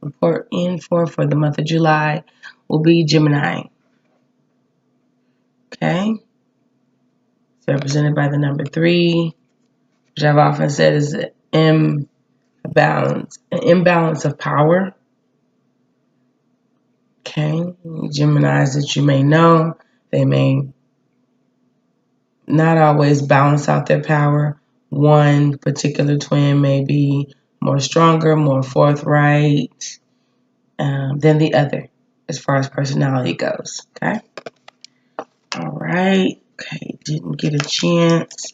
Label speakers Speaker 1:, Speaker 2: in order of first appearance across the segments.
Speaker 1: important for the month of July will be Gemini. Okay? It's represented by the number 3, which I've often said is an imbalance of power. Okay? Geminis that you may know, they may not always balance out their power. One particular twin may be more stronger, more forthright than the other as far as personality goes. Okay? All right. Okay, didn't get a chance.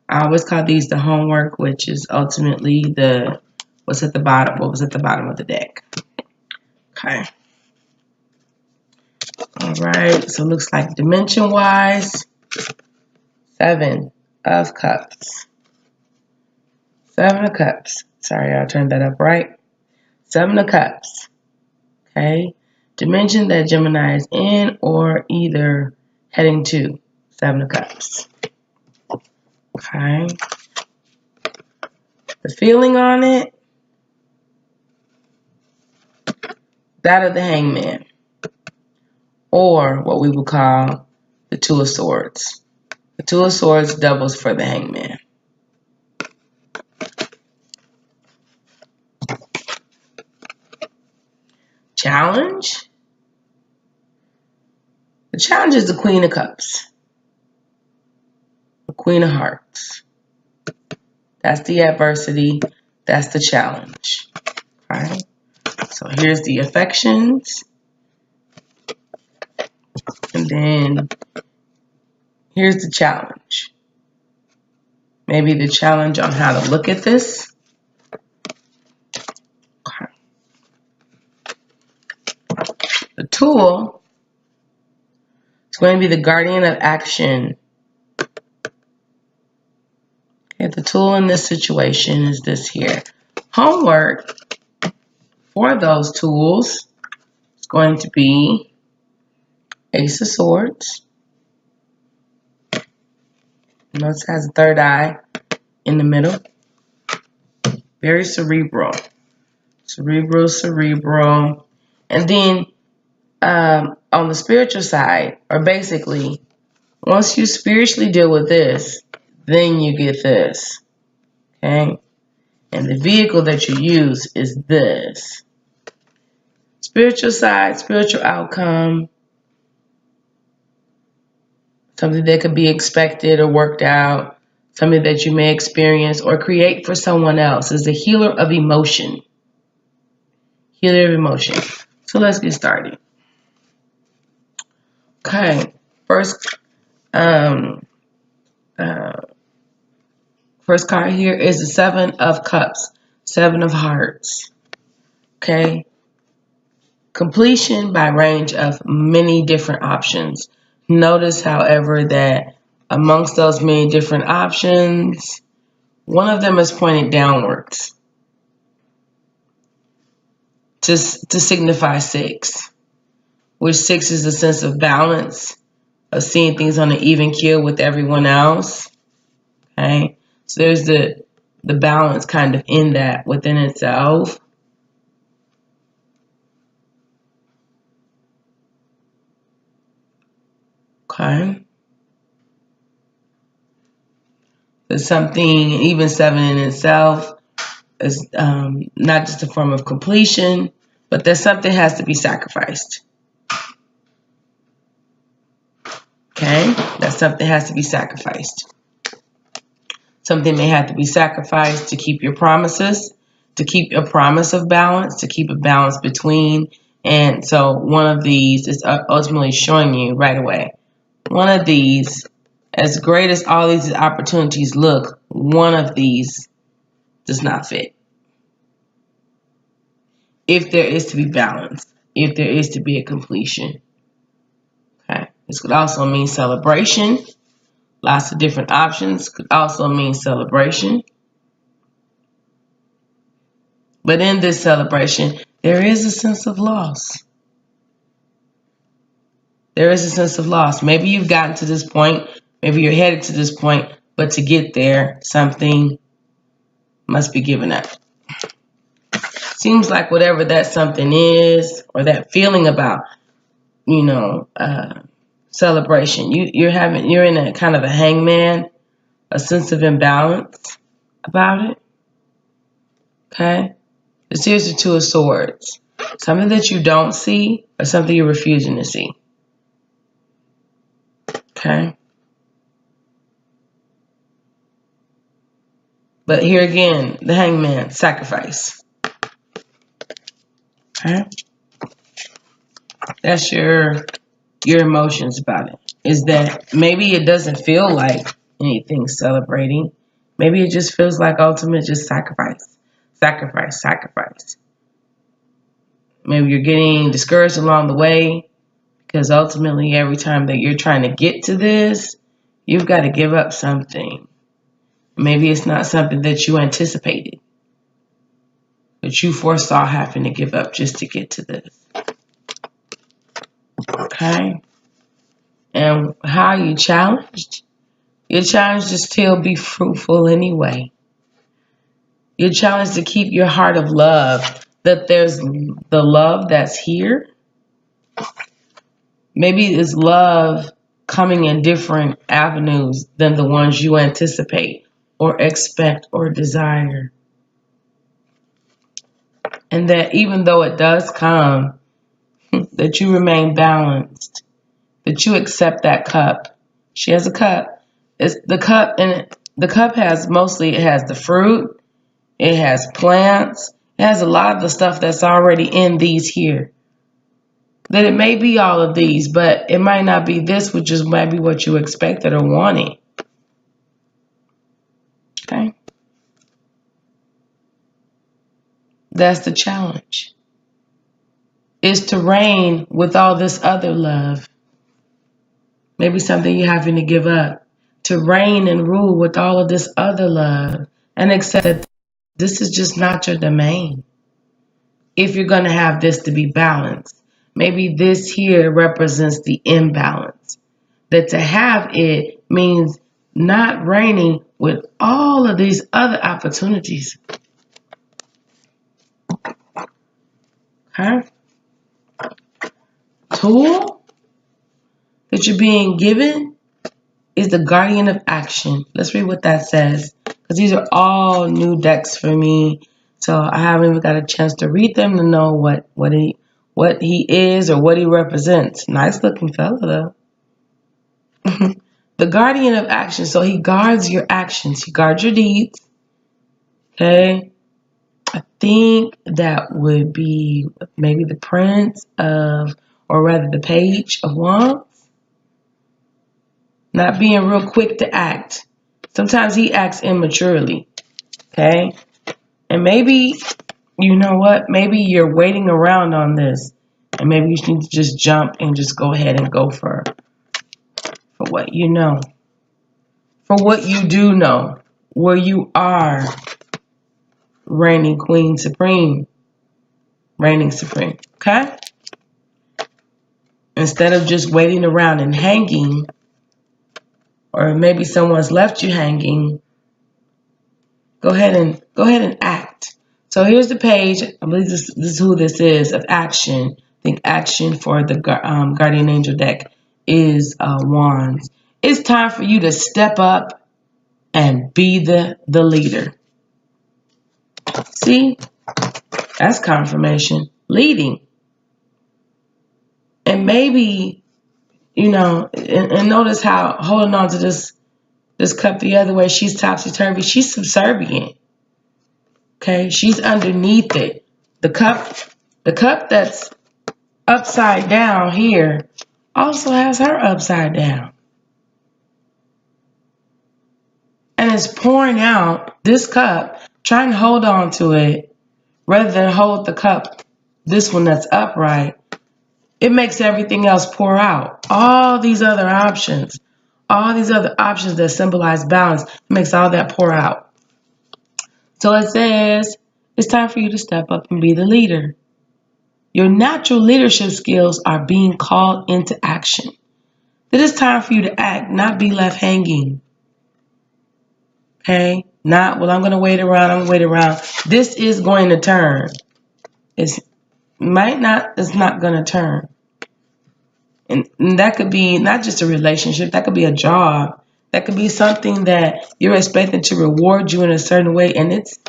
Speaker 1: I always call these the homework, which is ultimately what's at the bottom of the deck. Okay. All right, so it looks like dimension-wise, 7 of Cups. 7 of Cups. Sorry, I turned that up right. 7 of Cups. Okay. Dimension that Gemini is in or either heading to. 7 of Cups. Okay. The feeling on it, that of the Hangman. Or what we would call the Two of Swords. The Two of Swords doubles for the Hangman. Challenge? The challenge is the Queen of Cups. The Queen of Hearts. That's the adversity. That's the challenge. All right. So here's the affections. And then here's the challenge. Maybe the challenge on how to look at this. Okay. The tool is going to be the guardian of action. Okay, the tool in this situation is this here. Homework for those tools is going to be Ace of Swords. Notice it has a third eye in the middle. Very cerebral. Cerebral. And then on the spiritual side, or basically, once you spiritually deal with this, then you get this. Okay? And the vehicle that you use is this. Spiritual side, spiritual outcome. Something that could be expected or worked out. Something that you may experience or create for someone else is a healer of emotion. Healer of emotion. So let's get started. Okay. First card here is the 7 of Cups. 7 of Hearts. Okay. Completion by range of many different options. Notice, however, that amongst those many different options, one of them is pointed downwards to signify 6, which 6 is a sense of balance, of seeing things on an even keel with everyone else. Okay, so there's the balance kind of in that within itself. Okay. There's something, even 7 in itself is not just a form of completion, but there's something has to be sacrificed. Okay, that something has to be sacrificed. Something may have to be sacrificed to keep your promises, to keep a promise of balance, to keep a balance between. And so one of these is ultimately showing you right away. One of these, as great as all these opportunities look, one of these does not fit. If there is to be balance, if there is to be a completion. Okay. This could also mean celebration. Lots of different options could also mean celebration. But in this celebration, there is a sense of loss. There is a sense of loss. Maybe you've gotten to this point. Maybe you're headed to this point. But to get there, something must be given up. seems like whatever that something is, or that feeling about, celebration, you're in a kind of a hangman, a sense of imbalance about it. Okay? This here's the Two of Swords. Something that you don't see, or something you're refusing to see. Okay? But here again, the Hangman, sacrifice. Okay? That's your emotions about it. Is that maybe it doesn't feel like anything celebrating. Maybe it just feels like ultimate just sacrifice. Sacrifice, sacrifice. Maybe you're getting discouraged along the way, because ultimately every time that you're trying to get to this, you've got to give up something. Maybe it's not something that you anticipated, that you foresaw having to give up just to get to this. Okay? And how are you challenged? You're challenged to still be fruitful anyway. You're challenged to keep your heart of love, that there's the love that's here. Maybe it's love coming in different avenues than the ones you anticipate or expect or desire. And that even though it does come, that you remain balanced, that you accept that cup. She has a cup. It's the cup, and the cup has mostly, it has the fruit, it has plants, it has a lot of the stuff that's already in these here. That it may be all of these, but it might not be this, which is maybe what you expected or wanted. Okay? That's the challenge. Is to reign with all this other love. Maybe something you're having to give up. To reign and rule with all of this other love. And accept that this is just not your domain. If you're going to have this to be balanced. Maybe this here represents the imbalance. That to have it means not reigning with all of these other opportunities. Okay? Tool that you're being given is the Guardian of Action. Let's read what that says, because these are all new decks for me, so I haven't even got a chance to read them to know what he is or what he represents. Nice looking fella though. The Guardian of Action, so he guards your actions, he guards your deeds. Okay, I think that would be maybe the Prince of, or rather the Page of Wands. Not being real quick to act. Sometimes he acts immaturely. Okay? And maybe, you know what? Maybe you're waiting around on this. And maybe you need to just jump and just go ahead and go for what you know. For what you do know. Where you are reigning Queen Supreme. Reigning Supreme. Okay? Instead of just waiting around and hanging, or maybe someone's left you hanging, go ahead and act. So here's the page. I believe this is who this is, of action. I think action for the Guardian Angel deck is Wands. It's time for you to step up and be the leader. See? That's confirmation. Leading. And maybe, and notice how holding on to this cup the other way, she's topsy-turvy. She's subservient. Okay, she's underneath it. The cup that's upside down here also has her upside down. And it's pouring out this cup, trying to hold on to it rather than hold the cup, this one that's upright. It makes everything else pour out. All these other options that symbolize balance, makes all that pour out. So it says, it's time for you to step up and be the leader. Your natural leadership skills are being called into action. It is time for you to act, not be left hanging. Okay? Not, well, I'm going to wait around. This is going to turn. It's not gonna turn. And that could be not just a relationship, that could be a job. That could be something that you're expecting to reward you in a certain way, and it's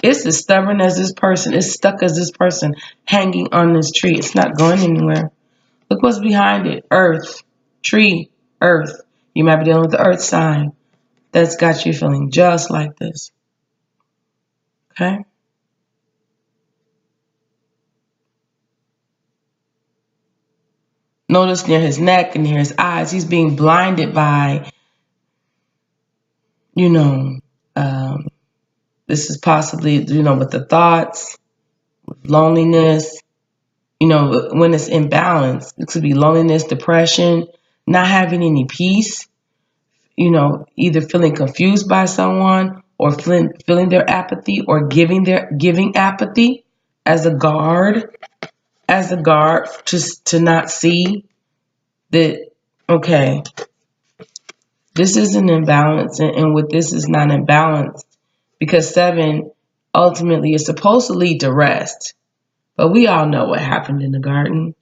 Speaker 1: as stubborn as this person, it's stuck as this person hanging on this tree. It's not going anywhere. Look what's behind it. Earth, tree, earth. You might be dealing with the earth sign that's got you feeling just like this. Okay? Notice near his neck and near his eyes, he's being blinded by, you know, this is possibly, with the thoughts, with loneliness, when it's imbalanced. It could be loneliness, depression, not having any peace, either feeling confused by someone or feeling their apathy or giving apathy as a guard, just to not see that, okay, this is an imbalance, and with this is not imbalanced, because 7 ultimately is supposed to lead to rest. But we all know what happened in the garden.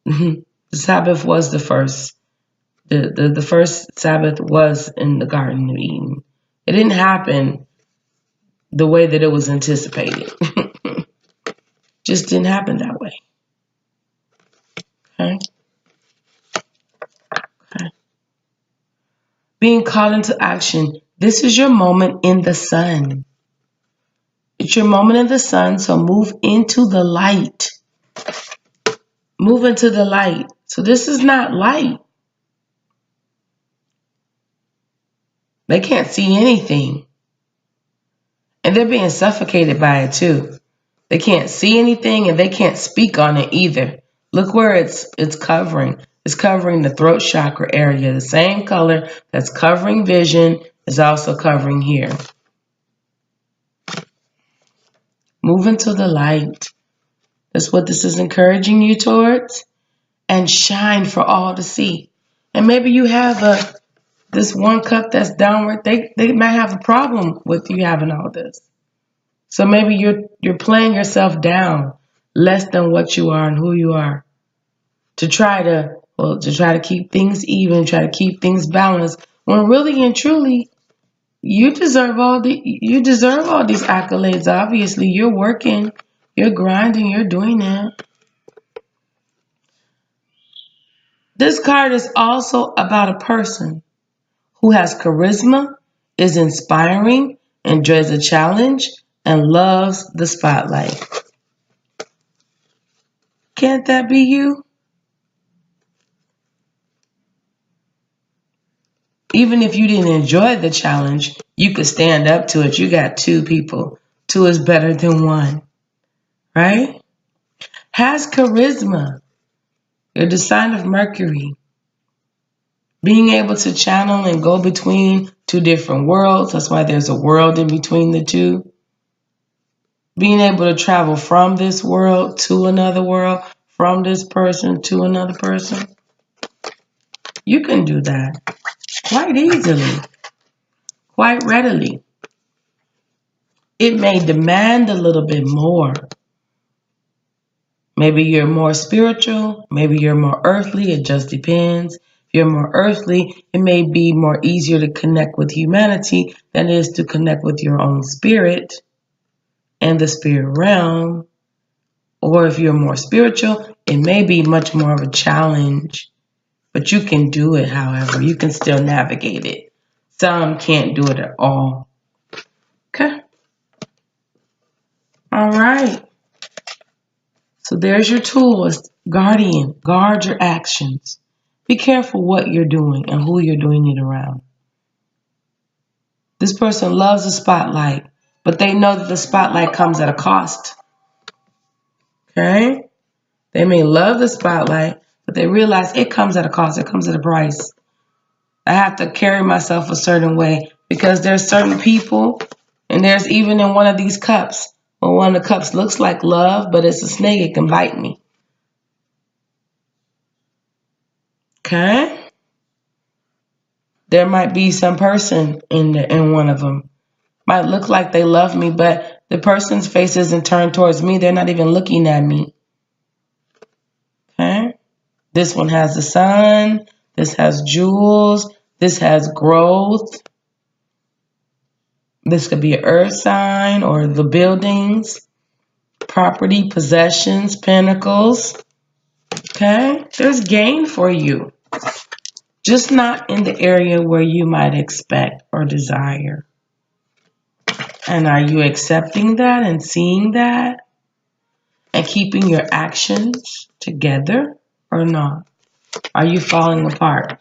Speaker 1: The Sabbath was the first. The first Sabbath was in the Garden of Eden. It didn't happen the way that it was anticipated. Just didn't happen that way. Okay? Okay. Being called into action. This is your moment in the sun. It's your moment in the sun, so move into the light. Move into the light. So this is not light. They can't see anything. And they're being suffocated by it too. They can't see anything and they can't speak on it either. Look where it's covering. It's covering the throat chakra area. The same color that's covering vision is also covering here. Move into the light. That's what this is encouraging you towards. And shine for all to see. And maybe you have this one cup that's downward. They might have a problem with you having all this. So maybe you're playing yourself down less than what you are and who you are to try to keep things even, try to keep things balanced. When really and truly, you deserve all these accolades. Obviously, you're working, you're grinding, you're doing that. This card is also about a person who has charisma, is inspiring, enjoys a challenge, and loves the spotlight. Can't that be you? Even if you didn't enjoy the challenge, you could stand up to it. You got 2 people. 2 is better than 1, right? Has charisma. You're the sign of Mercury. Being able to channel and go between 2 different worlds. That's why there's a world in between the 2. Being able to travel from this world to another world, from this person to another person. You can do that quite easily, quite readily. It may demand a little bit more. Maybe you're more spiritual, maybe you're more earthly, it just depends. If you're more earthly, it may be more easier to connect with humanity than it is to connect with your own spirit and the spirit realm. Or if you're more spiritual, it may be much more of a challenge. But you can do it, however. You can still navigate it. Some can't do it at all. Okay. All right. So there's your tools. Guardian, guard your actions. Be careful what you're doing and who you're doing it around. This person loves the spotlight, but they know that the spotlight comes at a cost. Okay? They may love the spotlight, but they realize it comes at a cost. It comes at a price. I have to carry myself a certain way because there's certain people, and there's even in one of these cups, when one of the cups looks like love, but it's a snake, it can bite me. Okay? There might be some person in one of them. Might look like they love me, but The person's face isn't turned towards me. They're not even looking at me. Okay? This one has the sun. This has jewels. This has growth. This could be an earth sign or the buildings, property, possessions, pentacles. Okay? There's gain for you. Just not in the area where you might expect or desire. And are you accepting that and seeing that and keeping your actions together or not? Are you falling apart?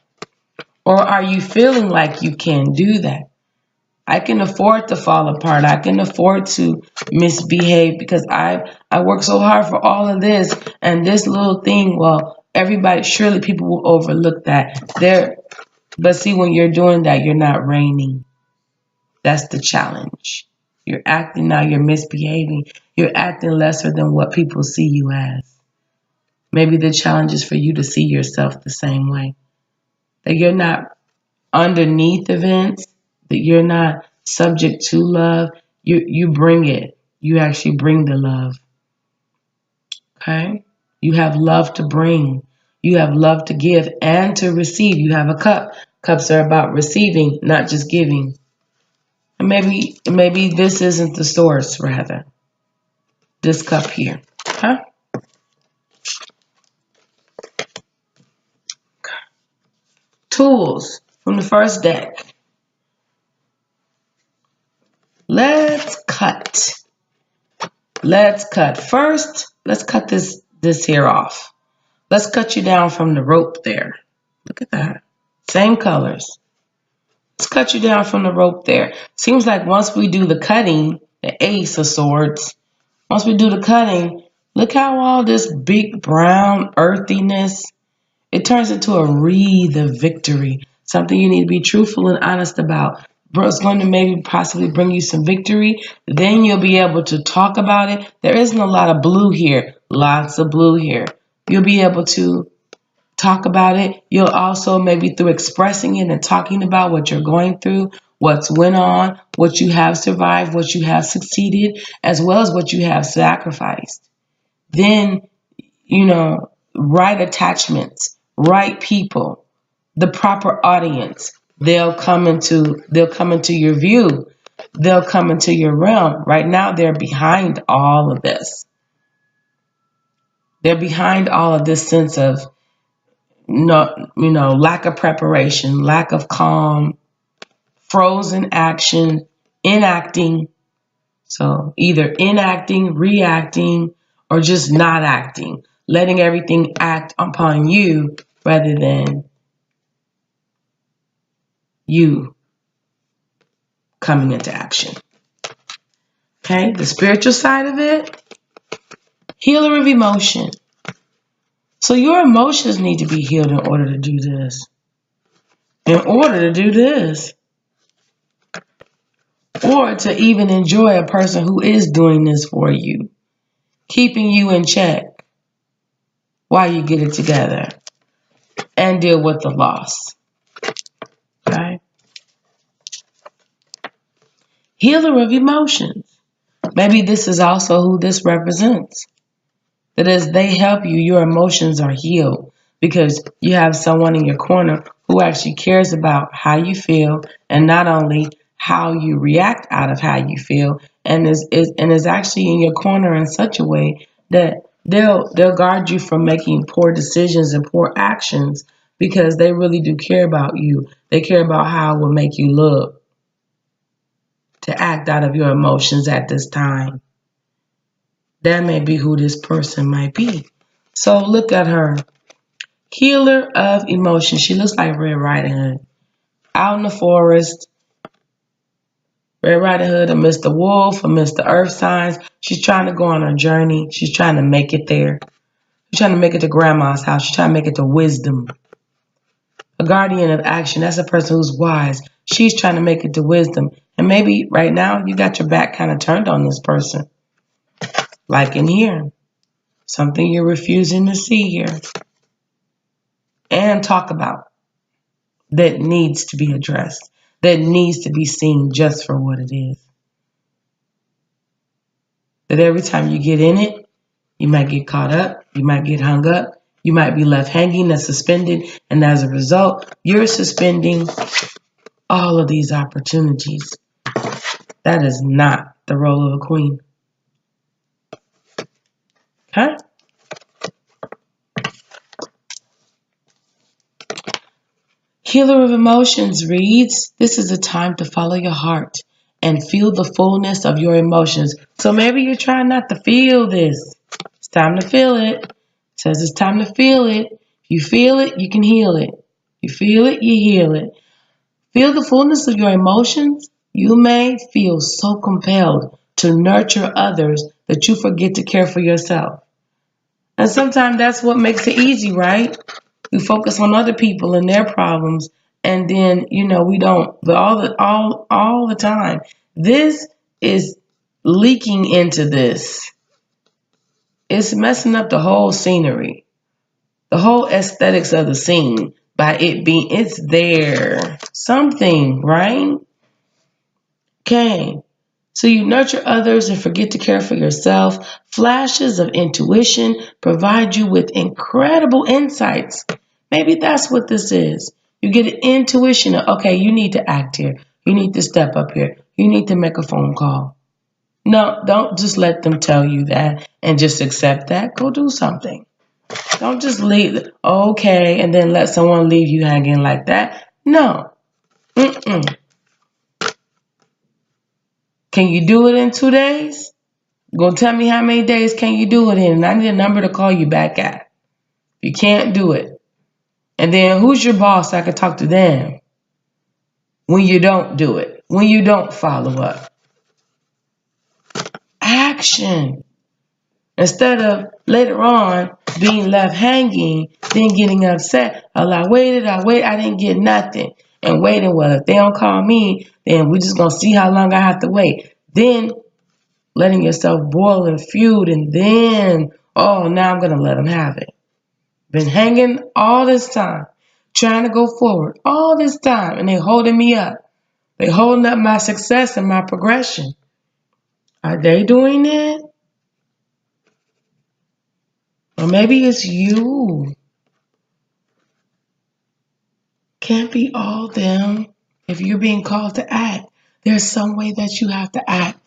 Speaker 1: Or are you feeling like you can do that? I can afford to fall apart. I can afford to misbehave because I work so hard for all of this and this little thing. Well, everybody, surely people will overlook that. But see, when you're doing that, you're not reigning. That's the challenge. You're acting now, you're misbehaving. You're acting lesser than what people see you as. Maybe the challenge is for you to see yourself the same way. That you're not underneath events, that you're not subject to love. You bring it. You actually bring the love. Okay? You have love to bring. You have love to give and to receive. You have a cup. Cups are about receiving, not just giving. And maybe this isn't the source, rather. This cup here. Huh? Tools from the first deck. Let's cut. Let's cut. First, let's cut this here off. Let's cut you down from the rope there. Look at that. Same colors. Let's cut you down from the rope there. Seems like once we do the cutting, the Ace of Swords, once we do the cutting, look how all this big brown earthiness, it turns into a wreath of victory. Something you need to be truthful and honest about. It's going to maybe possibly bring you some victory. Then you'll be able to talk about it. There isn't a lot of blue here. Lots of blue here. You'll be able to talk about it. You'll also, maybe through expressing it and talking about what you're going through, what's went on, what you have survived, what you have succeeded, as well as what you have sacrificed. Then, right attachments, right people, the proper audience, they'll come into your view. They'll come into your realm. Right now, they're behind all of this. They're behind all of this sense of lack of preparation, lack of calm, frozen action, inacting. So either inacting, reacting, or just not acting, letting everything act upon you rather than you coming into action. Okay, the spiritual side of it, healer of emotion. So your emotions need to be healed in order to do this. In order to do this. Or to even enjoy a person who is doing this for you. Keeping you in check while you get it together. And deal with the loss. Okay? Healer of emotions. Maybe this is also who this represents. That as they help you, your emotions are healed because you have someone in your corner who actually cares about how you feel and not only how you react out of how you feel and is actually in your corner in such a way that they'll guard you from making poor decisions and poor actions because they really do care about you. They care about how it will make you look to act out of your emotions at this time. That may be who this person might be. So look at her. Healer of emotion. She looks like Red Riding Hood. Out in the forest. Red Riding Hood or Mr. Wolf or Mr. Earth Signs. She's trying to go on her journey. She's trying to make it there. She's trying to make it to grandma's house. She's trying to make it to wisdom. A guardian of action. That's a person who's wise. She's trying to make it to wisdom. And maybe right now you got your back kind of turned on this person. Like in here. Something you're refusing to see here. And talk about. That needs to be addressed. That needs to be seen just for what it is. that every time you get in it, you might get caught up, you might get hung up, you might be left hanging and suspended, and as a result, you're suspending all of these opportunities. That is not the role of a queen. Okay? Healer of Emotions reads, this is a time to follow your heart and feel the fullness of your emotions. So maybe you're trying not to feel this. It's time to feel it. It says it's time to feel it. If you feel it, you can heal it. You feel it, you heal it. Feel the fullness of your emotions. You may feel so compelled to nurture others that you forget to care for yourself. And sometimes that's what makes it easy, right? We focus on other people and their problems, and then we don't. But all the time, this is leaking into this. It's messing up the whole scenery, the whole aesthetics of the scene by it's there. Something, right? Okay. So you nurture others and forget to care for yourself. Flashes of intuition provide you with incredible insights. Maybe that's what this is. You get an intuition of, okay, you need to act here. You need to step up here. You need to make a phone call. No, don't just let them tell you that and just accept that. Go do something. Don't just leave, okay, and then let someone leave you hanging like that. No. Mm-mm. Can you do it in 2 days? Go tell me how many days can you do it in, and I need a number to call you back at. You can't do it. And then who's your boss? I can talk to them when you don't do it, when you don't follow up. Action. Instead of later on being left hanging, then getting upset. I waited, I didn't get nothing. And waiting, well, if they don't call me, then we're just going to see how long I have to wait. Then letting yourself boil and feud, and then, oh, now I'm going to let them have it. Been hanging all this time, trying to go forward all this time, and they're holding me up. They're holding up my success and my progression. Are they doing it? Or maybe it's you. Can't be all them. If you're being called to act, there's some way that you have to act.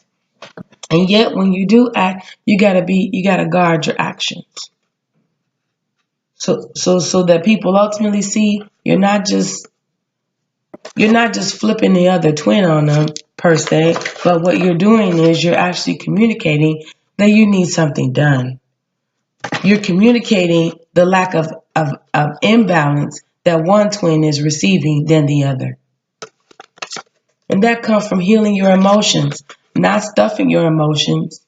Speaker 1: And yet when you do act, you gotta guard your actions. So that people ultimately see you're not just flipping the other twin on them per se, but what you're doing is you're actually communicating that you need something done. You're communicating the lack of imbalance that one twin is receiving than the other. And that comes from healing your emotions, not stuffing your emotions.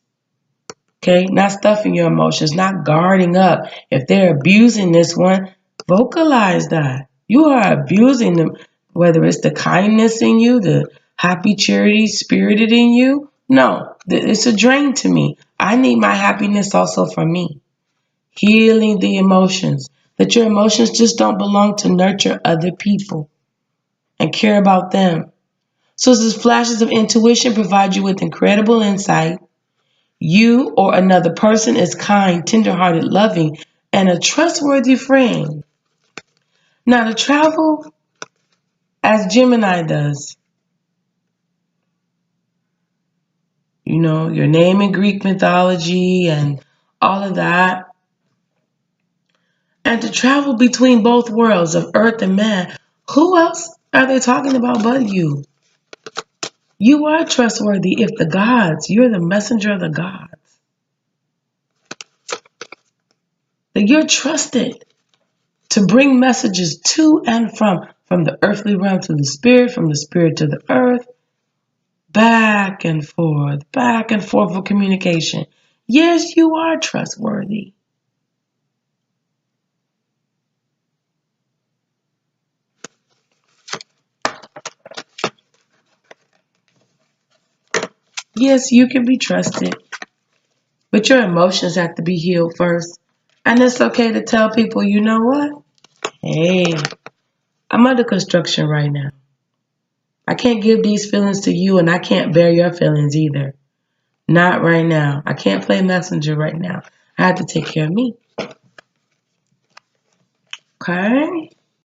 Speaker 1: Okay, not stuffing your emotions, not guarding up. If they're abusing this one, vocalize that. You are abusing them, whether it's the kindness in you, the happy, charity, spirited in you. No, it's a drain to me. I need my happiness also for me. Healing the emotions. That your emotions just don't belong to nurture other people and care about them. So these flashes of intuition provide you with incredible insight. You or another person is kind, tenderhearted, loving, and a trustworthy friend. Now, to travel as Gemini does, your name in Greek mythology and all of that, and to travel between both worlds of earth and man, who else are they talking about but you? You are trustworthy if the gods, you're the messenger of the gods. That you're trusted to bring messages to and from the earthly realm to the spirit, from the spirit to the earth, back and forth for communication. Yes, you are trustworthy. Yes, you can be trusted, but your emotions have to be healed first. And it's okay to tell people, you know what? Hey, I'm under construction right now. I can't give these feelings to you, and I can't bear your feelings either. Not right now. I can't play messenger right now. I have to take care of me. Okay?